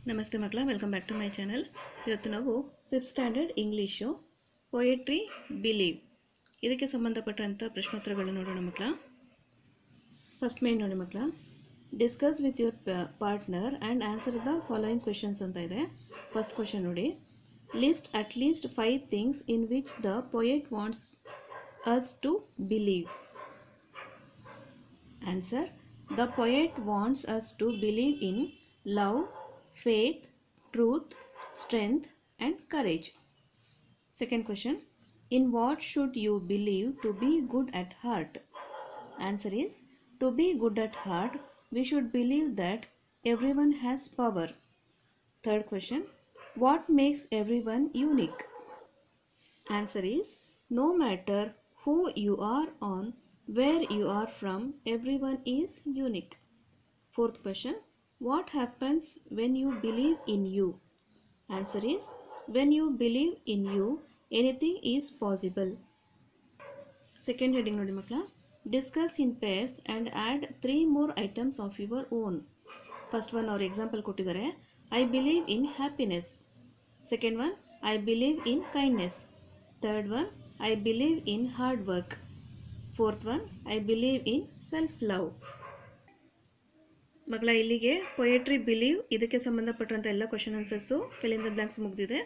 ನಮಸ್ತೆ ಮಕ್ಕಳ, welcome back to my channel. ಇವತ್ತು ನಾವು 5th standard English poetry believe ಇದಕ್ಕೆ ಸಂಬಂಧಪಟ್ಟಂಥ ಪ್ರಶ್ನೋತ್ತರಗಳನ್ನು ನೋಡೋಣ ಮಕ್ಕಳ. ಫಸ್ಟ್ ಮೇನ್ ನೋಡಿ ಮಕ್ಕಳ, discuss with your partner and answer the following questions ಅಂತ ಇದೆ. ಫಸ್ಟ್ ಕ್ವೆಶನ್ ನೋಡಿ, list at least 5 things in which the poet wants us to believe. Answer: the poet wants us to believe in love, faith, truth, strength and courage. Second question, in what should you believe to be good at heart? Answer is, to be good at heart we should believe that everyone has power. Third question, what makes everyone unique? Answer is, no matter who you are or where you are from, everyone is unique. Fourth question, what happens when you believe in you? Answer is, when you believe in you, anything is possible. Second heading nodi makla, discuss in pairs and add 3 more items of your own. First one, our example kottidare, I believe in happiness. Second one, I believe in kindness. Third one, I believe in hard work. Fourth one, I believe in self-love. ಮಕ್ಕಳ, ಇಲ್ಲಿಗೆ poetry believe ಇದಕ್ಕೆ ಸಂಬಂಧಪಟ್ಟಂಥ ಎಲ್ಲ question answers fill in the blanks ಮುಗಿದಿದೆ.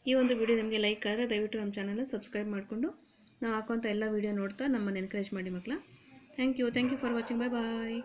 ಈ ಒಂದು video ನಿಮಗೆ like ಆದರೆ ದಯವಿಟ್ಟು ನಮ್ಮ ಚಾನಲ್ನ ಸಬ್ಸ್ಕ್ರೈಬ್ ಮಾಡಿಕೊಂಡು ನಾವು ಹಾಕುವಂಥ ಎಲ್ಲ ವಿಡಿಯೋ ನೋಡ್ತಾ ನಮ್ಮನ್ನು ಎನ್ಕರೇಜ್ ಮಾಡಿ ಮಕ್ಕಳ. Thank you for watching. Bye bye.